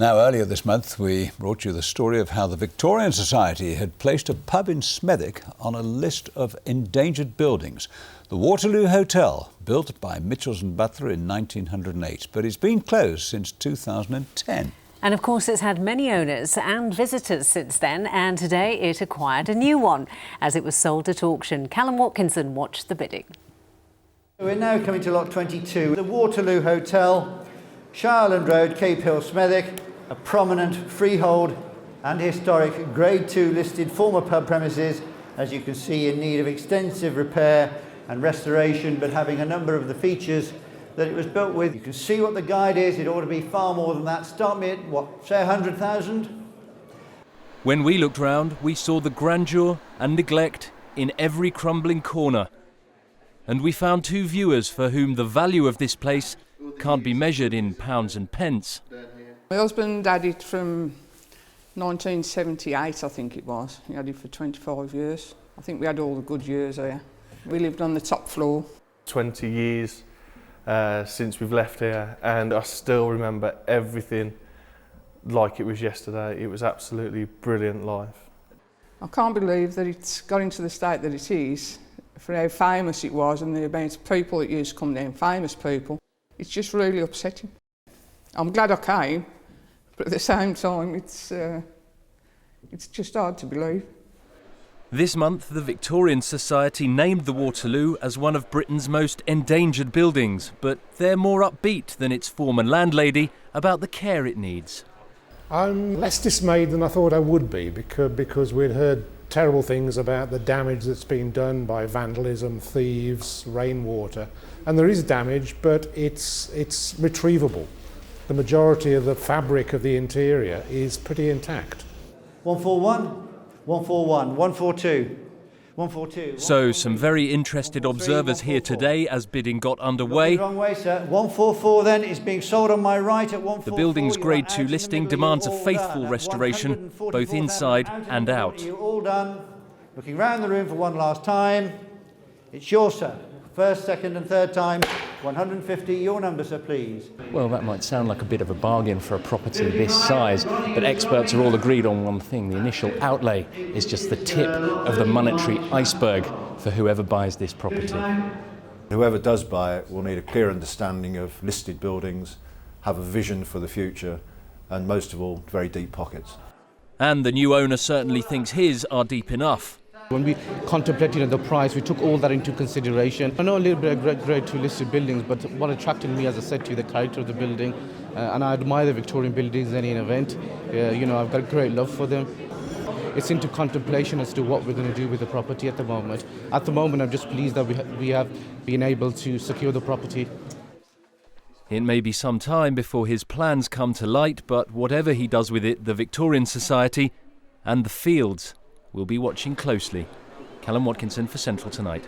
Now, earlier this month, we brought you the story of how the Victorian Society had placed a pub in Smethwick on a list of endangered buildings. The Waterloo Hotel, built by Mitchells and Butler in 1908, but it's been closed since 2010. And of course, it's had many owners and visitors since then, and today it acquired a new one as it was sold at auction. Callum Watkinson watched the bidding. We're now coming to lot 22, the Waterloo Hotel, Shireland Road, Cape Hill, Smethwick, a prominent freehold and historic Grade 2 listed former pub premises, as you can see, in need of extensive repair and restoration, but having a number of the features that it was built with. You can see what the guide is. It ought to be far more than that. Start me at, what, say 100,000? When we looked round, we saw the grandeur and neglect in every crumbling corner. And we found two viewers for whom the value of this place can't be measured in pounds and pence. My husband had it from 1978, I think it was. He had it for 25 years. I think we had all the good years here. We lived on the top floor. 20 years since we've left here, and I still remember everything like it was yesterday. It was absolutely brilliant life. I can't believe that it's got into the state that it is, for how famous it was and the amount of people that used to come down, famous people. It's just really upsetting. I'm glad I came, but at the same time, it's just hard to believe. This month, the Victorian Society named the Waterloo as one of Britain's most endangered buildings, but they're more upbeat than its former landlady about the care it needs. I'm less dismayed than I thought I would be, because we'd heard terrible things about the damage that's been done by vandalism, thieves, rainwater. And there is damage, but it's retrievable. The majority of the fabric of the interior is pretty intact. 141, 141, 142, 142. So some very interested observers here today as bidding got underway. Wrong way, sir. 144 then is being sold on my right at 144. The building's Grade 2 listing demands a faithful restoration, both inside and out. You're all done. Looking round the room for one last time. It's yours, sir. First, second and third time. 150, your number, sir, please. Well, that might sound like a bit of a bargain for a property this size, but experts are all agreed on one thing. The initial outlay is just the tip of the monetary iceberg for whoever buys this property. Whoever does buy it will need a clear understanding of listed buildings, have a vision for the future, and most of all, very deep pockets. And the new owner certainly thinks his are deep enough. When we contemplated the price, we took all that into consideration. I know a little bit of Grade 2 listed buildings, but what attracted me, as I said to you, the character of the building, and I admire the Victorian buildings in any event. I've got a great love for them. It's into contemplation as to what we're going to do with the property at the moment. At the moment, I'm just pleased that we have been able to secure the property. It may be some time before his plans come to light, but whatever he does with it, the Victorian Society and the Fields will be watching closely. Callum Watkinson for Central Tonight.